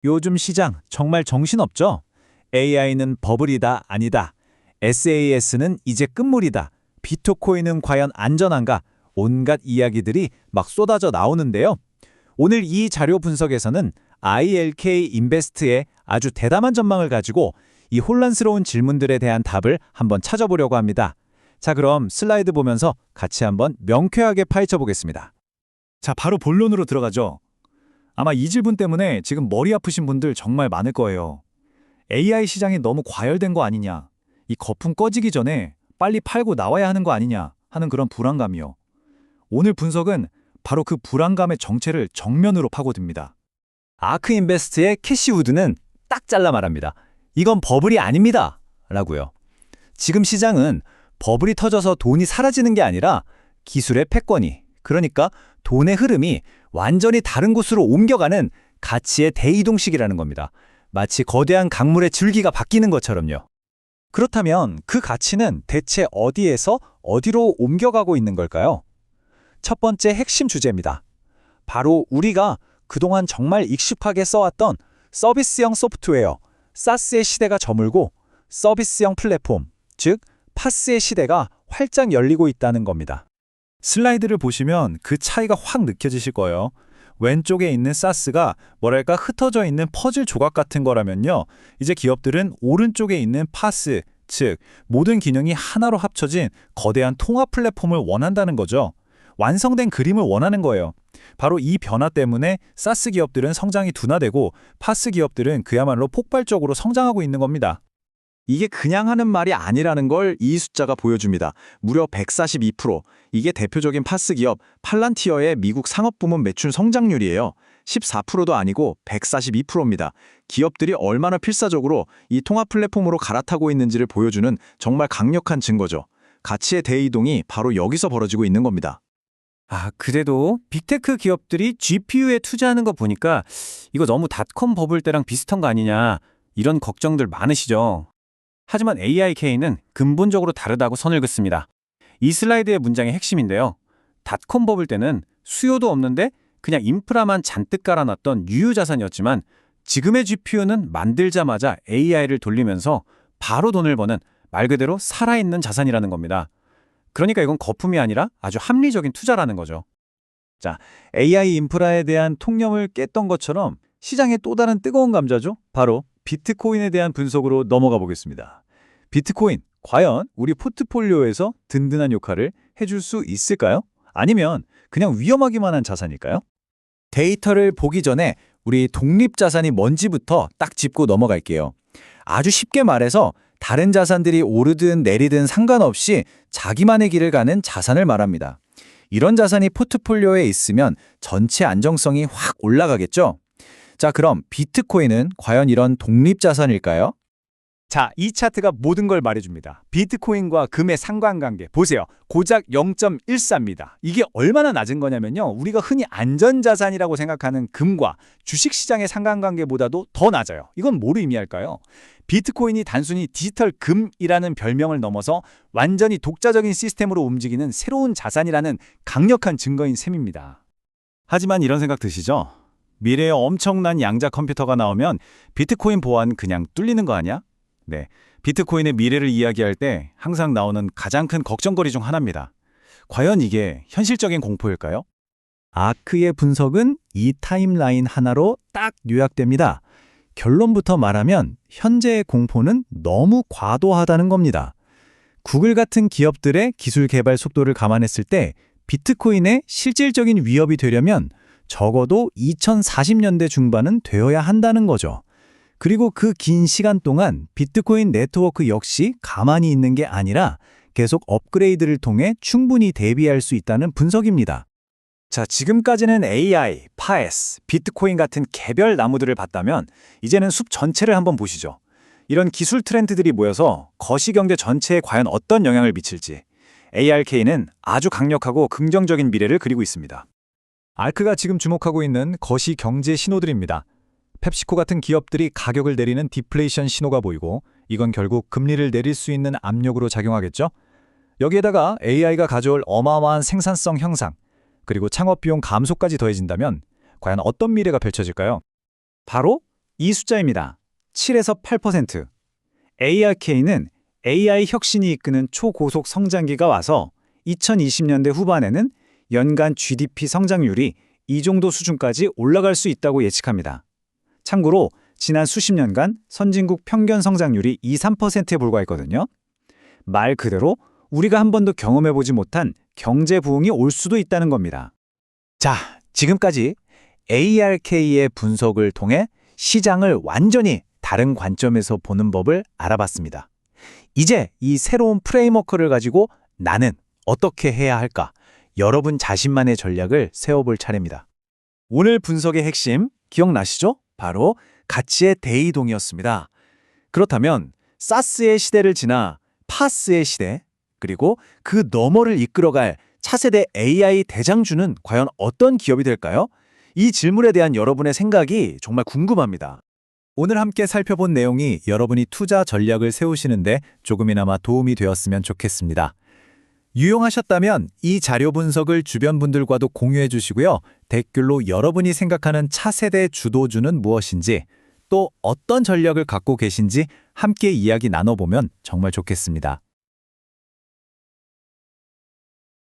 요즘 시장 정말 정신없죠? AI는 버블이다, 아니다. SAS는 이제 끝물이다. 비트코인은 과연 안전한가? 온갖 이야기들이 막 쏟아져 나오는데요. 오늘 이 자료 분석에서는 ILK 인베스트의 아주 대담한 전망을 가지고 이 혼란스러운 질문들에 대한 답을 한번 찾아보려고 합니다. 자, 그럼 슬라이드 보면서 같이 한번 명쾌하게 파헤쳐 보겠습니다. 자, 바로 본론으로 들어가죠. 아마 이 질문 때문에 지금 머리 아프신 분들 정말 많을 거예요. AI 시장이 너무 과열된 거 아니냐, 이 거품 꺼지기 전에 빨리 팔고 나와야 하는 거 아니냐 하는 그런 불안감이요. 오늘 분석은 바로 그 불안감의 정체를 정면으로 파고듭니다. 아크 인베스트의 캐시 우드는 딱 잘라 말합니다. 이건 버블이 아닙니다. 라고요. 지금 시장은 버블이 터져서 돈이 사라지는 게 아니라 기술의 패권이, 그러니까 돈의 흐름이 완전히 다른 곳으로 옮겨가는 가치의 대이동식이라는 겁니다. 마치 거대한 강물의 줄기가 바뀌는 것처럼요. 그렇다면 그 가치는 대체 어디에서 어디로 옮겨가고 있는 걸까요? 첫 번째 핵심 주제입니다. 바로 우리가 그동안 정말 익숙하게 써왔던 서비스형 소프트웨어, SaaS의 시대가 저물고 서비스형 플랫폼, 즉 파스의 시대가 활짝 열리고 있다는 겁니다. 슬라이드를 보시면 그 차이가 확 느껴지실 거예요. 왼쪽에 있는 SaaS가 뭐랄까 흩어져 있는 퍼즐 조각 같은 거라면요, 이제 기업들은 오른쪽에 있는 파스, 즉 모든 기능이 하나로 합쳐진 거대한 통합 플랫폼을 원한다는 거죠. 완성된 그림을 원하는 거예요. 바로 이 변화 때문에 사스 기업들은 성장이 둔화되고 파스 기업들은 그야말로 폭발적으로 성장하고 있는 겁니다. 이게 그냥 하는 말이 아니라는 걸 이 숫자가 보여줍니다. 무려 142%. 이게 대표적인 파스 기업 팔란티어의 미국 상업부문 매출 성장률이에요. 14%도 아니고 142%입니다. 기업들이 얼마나 필사적으로 이 통합 플랫폼으로 갈아타고 있는지를 보여주는 정말 강력한 증거죠. 가치의 대이동이 바로 여기서 벌어지고 있는 겁니다. 그래도 빅테크 기업들이 GPU에 투자하는 거 보니까 이거 너무 닷컴 버블 때랑 비슷한 거 아니냐, 이런 걱정들 많으시죠? 하지만 AIK는 근본적으로 다르다고 선을 긋습니다. 이 슬라이드의 문장의 핵심인데요. 닷컴 버블 때는 수요도 없는데 그냥 인프라만 잔뜩 깔아놨던 유유자산이었지만 지금의 GPU는 만들자마자 AI를 돌리면서 바로 돈을 버는 말 그대로 살아있는 자산이라는 겁니다. 그러니까 이건 거품이 아니라 아주 합리적인 투자라는 거죠. 자, AI 인프라에 대한 통념을 깼던 것처럼 시장의 또 다른 뜨거운 감자죠. 바로 비트코인에 대한 분석으로 넘어가 보겠습니다. 비트코인, 과연 우리 포트폴리오에서 든든한 역할을 해줄 수 있을까요? 아니면 그냥 위험하기만 한 자산일까요? 데이터를 보기 전에 우리 독립자산이 뭔지부터 딱 짚고 넘어갈게요. 아주 쉽게 말해서 다른 자산들이 오르든 내리든 상관없이 자기만의 길을 가는 자산을 말합니다. 이런 자산이 포트폴리오에 있으면 전체 안정성이 확 올라가겠죠? 자, 그럼 비트코인은 과연 이런 독립자산일까요? 자, 이 차트가 모든 걸 말해줍니다. 비트코인과 금의 상관관계 보세요. 고작 0.14입니다. 이게 얼마나 낮은 거냐면요, 우리가 흔히 안전자산이라고 생각하는 금과 주식시장의 상관관계보다도 더 낮아요. 이건 뭐를 의미할까요? 비트코인이 단순히 디지털 금이라는 별명을 넘어서 완전히 독자적인 시스템으로 움직이는 새로운 자산이라는 강력한 증거인 셈입니다. 하지만 이런 생각 드시죠? 미래에 엄청난 양자 컴퓨터가 나오면 비트코인 보안 그냥 뚫리는 거 아니야? 네, 비트코인의 미래를 이야기할 때 항상 나오는 가장 큰 걱정거리 중 하나입니다. 과연 이게 현실적인 공포일까요? 아크의 분석은 이 타임라인 하나로 딱 요약됩니다. 결론부터 말하면 현재의 공포는 너무 과도하다는 겁니다. 구글 같은 기업들의 기술 개발 속도를 감안했을 때 비트코인의 실질적인 위협이 되려면 적어도 2040년대 중반은 되어야 한다는 거죠. 그리고 그 긴 시간 동안 비트코인 네트워크 역시 가만히 있는 게 아니라 계속 업그레이드를 통해 충분히 대비할 수 있다는 분석입니다. 자, 지금까지는 AI, 파에스, 비트코인 같은 개별 나무들을 봤다면 이제는 숲 전체를 한번 보시죠. 이런 기술 트렌드들이 모여서 거시경제 전체에 과연 어떤 영향을 미칠지 ARK는 아주 강력하고 긍정적인 미래를 그리고 있습니다. 아크가 지금 주목하고 있는 거시경제 신호들입니다. 펩시코 같은 기업들이 가격을 내리는 디플레이션 신호가 보이고 이건 결국 금리를 내릴 수 있는 압력으로 작용하겠죠? 여기에다가 AI가 가져올 어마어마한 생산성 향상, 그리고 창업 비용 감소까지 더해진다면 과연 어떤 미래가 펼쳐질까요? 바로 이 숫자입니다. 7에서 8%. ARK는 AI 혁신이 이끄는 초고속 성장기가 와서 2020년대 후반에는 연간 GDP 성장률이 이 정도 수준까지 올라갈 수 있다고 예측합니다. 참고로 지난 수십 년간 선진국 평균 성장률이 2~3%에 불과했거든요. 말 그대로 우리가 한 번도 경험해보지 못한 경제 부흥이 올 수도 있다는 겁니다. 자, 지금까지 ARK의 분석을 통해 시장을 완전히 다른 관점에서 보는 법을 알아봤습니다. 이제 이 새로운 프레임워크를 가지고 나는 어떻게 해야 할까? 여러분 자신만의 전략을 세워볼 차례입니다. 오늘 분석의 핵심 기억나시죠? 바로 가치의 대이동이었습니다. 그렇다면 사스의 시대를 지나 파스의 시대, 그리고 그 너머를 이끌어갈 차세대 AI 대장주는 과연 어떤 기업이 될까요? 이 질문에 대한 여러분의 생각이 정말 궁금합니다. 오늘 함께 살펴본 내용이 여러분이 투자 전략을 세우시는데 조금이나마 도움이 되었으면 좋겠습니다. 유용하셨다면 이 자료 분석을 주변 분들과도 공유해 주시고요. 댓글로 여러분이 생각하는 차세대 주도주는 무엇인지, 또 어떤 전략을 갖고 계신지 함께 이야기 나눠보면 정말 좋겠습니다.